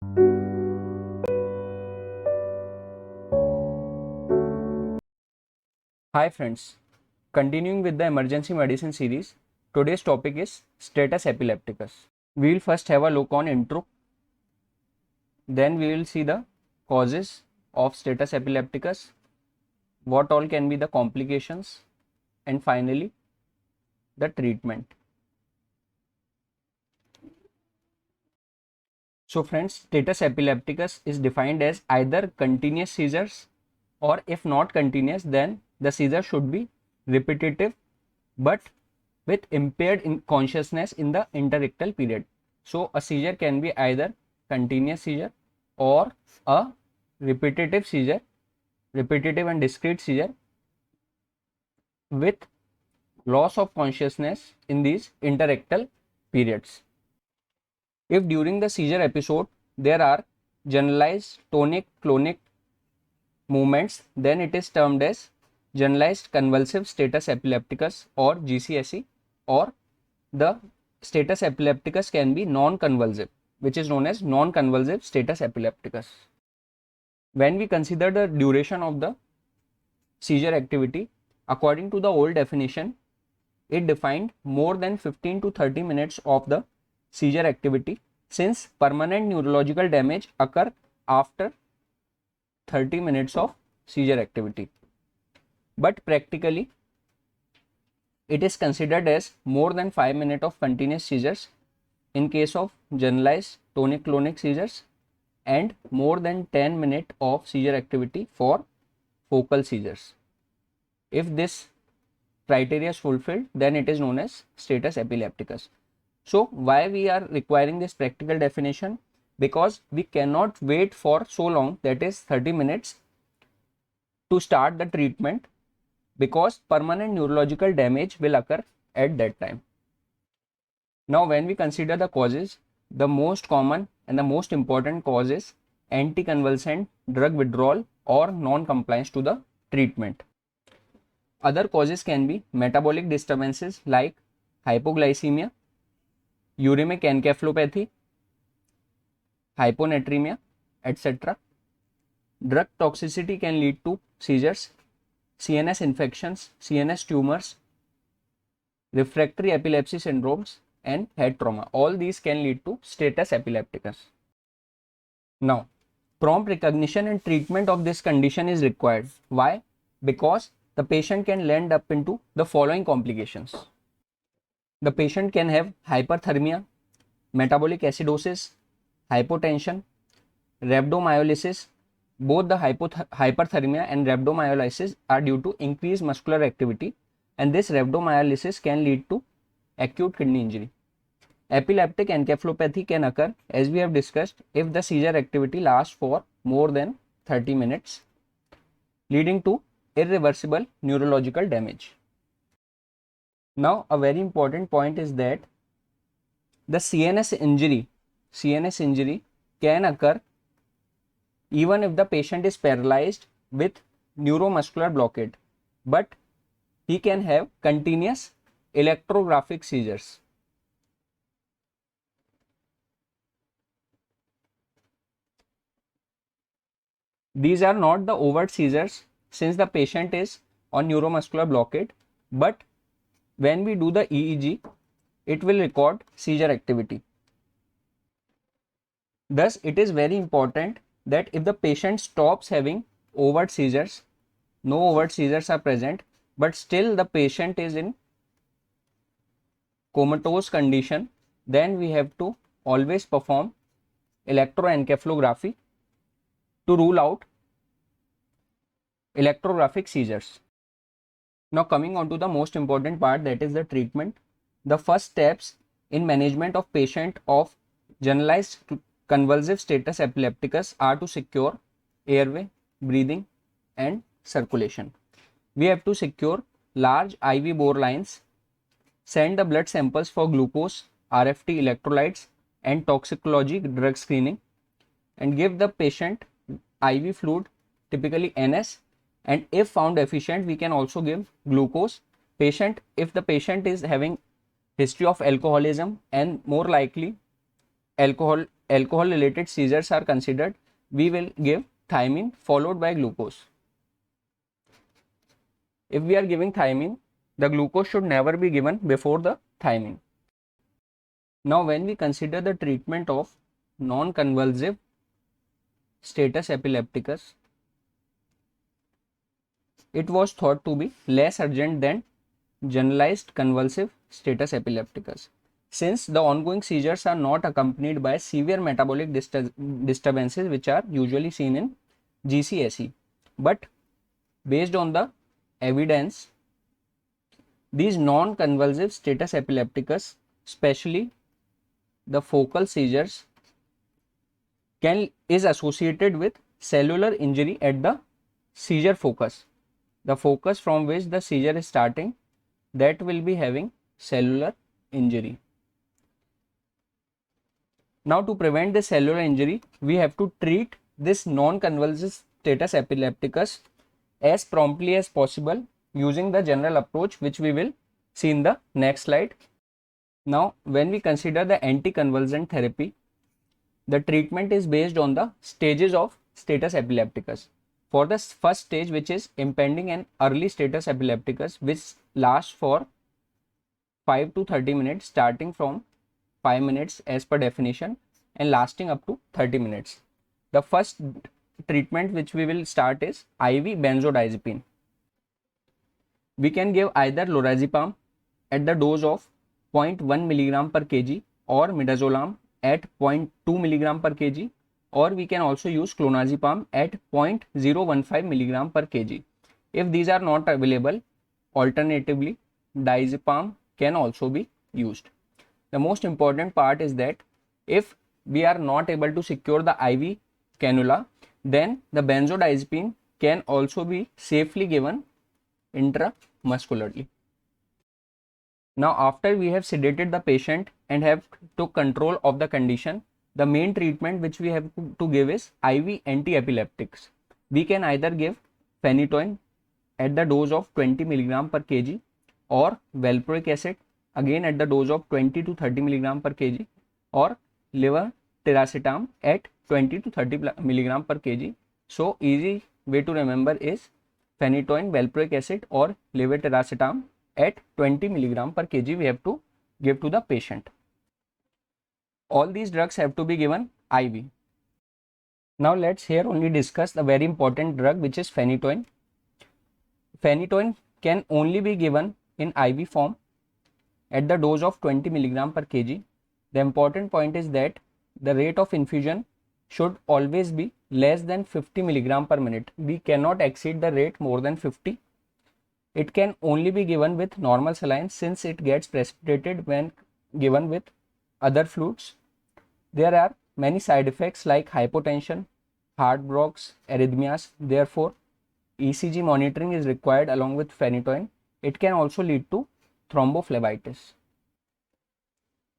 Hi friends, continuing with the emergency medicine series, today's topic is status epilepticus. We will first have a look on intro, then we will see the causes of status epilepticus, what all can be the complications, and finally the treatment. So friends, status epilepticus is defined as either continuous seizures, or if not continuous, then the seizure should be repetitive but with impaired consciousness in the interictal period. So a seizure can be either continuous seizure or a repetitive seizure, repetitive and discrete seizure with loss of consciousness in these interictal periods. If during the seizure episode there are generalized tonic-clonic movements, then it is termed as generalized convulsive status epilepticus or GCSE, or the status epilepticus can be non-convulsive, which is known as non-convulsive status epilepticus. When we consider the duration of the seizure activity, according to the old definition, it defined more than 15 to 30 minutes of the seizure activity, since permanent neurological damage occur after 30 minutes of seizure activity. But practically, it is considered as more than 5 minutes of continuous seizures in case of generalized tonic-clonic seizures and more than 10 minutes of seizure activity for focal seizures. If this criteria is fulfilled, then it is known as status epilepticus. So why we are requiring this practical definition? Because we cannot wait for so long, that is 30 minutes, to start the treatment, because permanent neurological damage will occur at that time. Now when we consider the causes, the most common and the most important cause is anticonvulsant drug withdrawal or non-compliance to the treatment. Other causes can be metabolic disturbances like hypoglycemia, uremic encephalopathy, hyponatremia, etc. Drug toxicity can lead to seizures, CNS infections, CNS tumors, refractory epilepsy syndromes, and head trauma. All these can lead to status epilepticus. Now, prompt recognition and treatment of this condition is required. Why? Because the patient can land up into the following complications. The patient can have hyperthermia, metabolic acidosis, hypotension, rhabdomyolysis. Both the hyperthermia and rhabdomyolysis are due to increased muscular activity, and this rhabdomyolysis can lead to acute kidney injury. Epileptic encephalopathy can occur, as we have discussed, if the seizure activity lasts for more than 30 minutes, leading to irreversible neurological damage. Now, a very important point is that the CNS injury can occur even if the patient is paralyzed with neuromuscular blockade, but he can have continuous electrographic seizures. These are not the overt seizures, since the patient is on neuromuscular blockade, but when we do the EEG, it will record seizure activity. Thus, it is very important that if the patient stops having overt seizures, no overt seizures are present, but still the patient is in comatose condition, then we have to always perform electroencephalography to rule out electrographic seizures. Now coming on to the most important part, that is the treatment. The first steps in management of patient of generalized convulsive status epilepticus are to secure airway, breathing and circulation. We have to secure large IV bore lines, send the blood samples for glucose, RFT electrolytes and toxicology drug screening, and give the patient IV fluid, typically NS, and if found efficient, we can also give glucose. If the patient is having history of alcoholism and more likely alcohol alcohol related seizures are considered, we will give thiamine followed by glucose. If we are giving thiamine, the glucose should never be given before the thiamine. Now, when we consider the treatment of non-convulsive status epilepticus, it was thought to be less urgent than generalized convulsive status epilepticus. Since the ongoing seizures are not accompanied by severe metabolic disturbances which are usually seen in GCSE, but based on the evidence, these non-convulsive status epilepticus, especially the focal seizures, is associated with cellular injury at the seizure focus. The focus from which the seizure is starting, that will be having cellular injury. Now, to prevent the cellular injury, we have to treat this non-convulsive status epilepticus as promptly as possible using the general approach which we will see in the next slide. Now, when we consider the anticonvulsant therapy, the treatment is based on the stages of status epilepticus. For the first stage, which is impending and early status epilepticus, which lasts for 5 to 30 minutes, starting from 5 minutes as per definition and lasting up to 30 minutes. The first treatment which we will start is IV benzodiazepine. We can give either lorazepam at the dose of 0.1 mg per kg or midazolam at 0.2 mg per kg, or we can also use clonazepam at 0.015 mg per kg. If these are not available, alternatively diazepam can also be used. The most important part is that if we are not able to secure the IV cannula, then the benzodiazepine can also be safely given intramuscularly. Now, after we have sedated the patient and have took control of the condition, the main treatment which we have to give is IV anti-epileptics. We can either give phenytoin at the dose of 20 mg per kg or valproic acid again at the dose of 20 to 30 mg per kg or levetiracetam at 20 to 30 mg per kg. So, easy way to remember is phenytoin, valproic acid or levetiracetam at 20 mg per kg we have to give to the patient. All these drugs have to be given IV. Now, let's here only discuss the very important drug which is phenytoin. Phenytoin can only be given in IV form at the dose of 20 mg per kg. The important point is that the rate of infusion should always be less than 50 mg per minute. We cannot exceed the rate more than 50. It can only be given with normal saline since it gets precipitated when given with other fluids. There are many side effects like hypotension, heart blocks, arrhythmias. Therefore, ECG monitoring is required along with phenytoin. It can also lead to thrombophlebitis.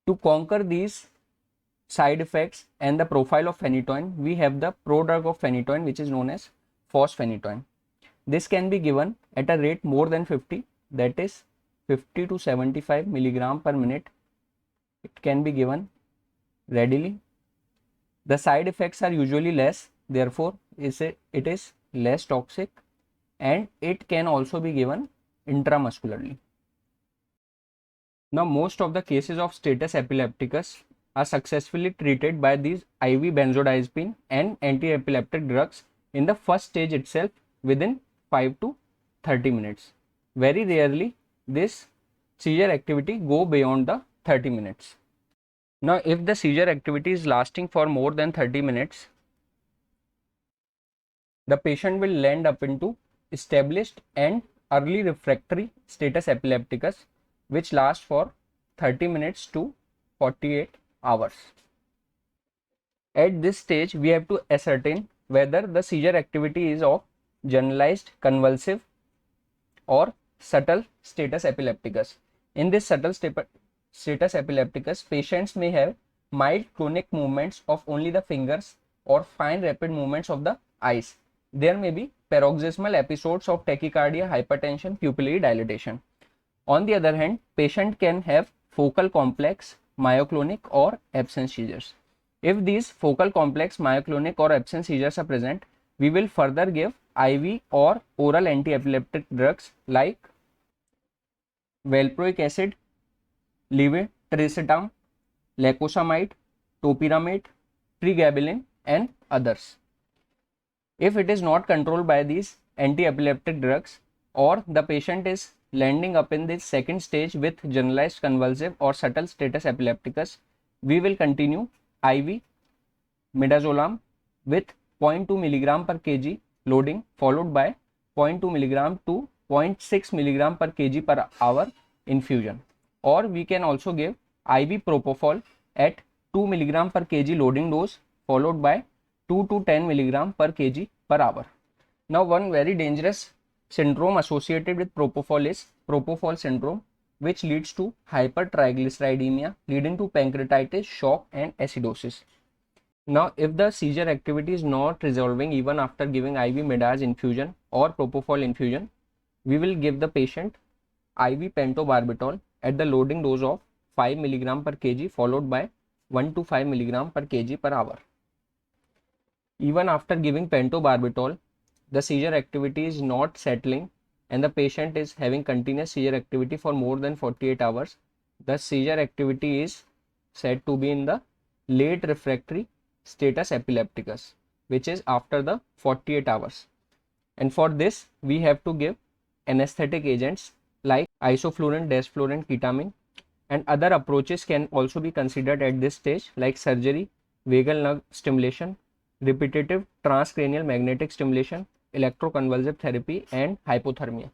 To conquer these side effects and the profile of phenytoin, we have the prodrug of phenytoin which is known as fosphenytoin. This can be given at a rate more than 50, that is 50 to 75 mg per minute. It can be given readily. The side effects are usually less, therefore it is less toxic, and it can also be given intramuscularly. Now, most of the cases of status epilepticus are successfully treated by these IV benzodiazepine and anti-epileptic drugs in the first stage itself within 5 to 30 minutes. Very rarely this seizure activity go beyond the 30 minutes. Now, if the seizure activity is lasting for more than 30 minutes, the patient will land up into established and early refractory status epilepticus, which lasts for 30 minutes to 48 hours. At this stage, we have to ascertain whether the seizure activity is of generalized convulsive or subtle status epilepticus. In this subtle status epilepticus, patients may have mild clonic movements of only the fingers or fine rapid movements of the eyes. There may be paroxysmal episodes of tachycardia, hypertension, pupillary dilatation. On the other hand, patient can have focal complex, myoclonic or absence seizures. If these focal complex, myoclonic or absent seizures are present, we will further give IV or oral anti-epileptic drugs like valproic acid, levetiracetam, lacosamide, topiramate, pregabalin and others. If it is not controlled by these anti-epileptic drugs, or the patient is landing up in this second stage with generalized convulsive or subtle status epilepticus, we will continue IV midazolam with 0.2 milligram per kg loading, followed by 0.2 milligram to 0.6 milligram per kg per hour infusion. Or we can also give IV propofol at 2 milligram per kg loading dose, followed by 2 to 10 milligram per kg per hour. Now, one very dangerous syndrome associated with propofol is propofol syndrome, which leads to hypertriglyceridemia leading to pancreatitis, shock and acidosis. Now, if the seizure activity is not resolving even after giving IV midaz infusion or propofol infusion, we will give the patient IV pentobarbital at the loading dose of 5 mg per kg, followed by 1 to 5 mg per kg per hour. Even after giving pentobarbital, the seizure activity is not settling and the patient is having continuous seizure activity for more than 48 hours. The seizure activity is said to be in the late refractory status epilepticus, which is after the 48 hours. And for this, we have to give anesthetic agents like isoflurane, desflurane, ketamine, and other approaches can also be considered at this stage like surgery, vagal nerve stimulation, repetitive transcranial magnetic stimulation, electroconvulsive therapy and hypothermia.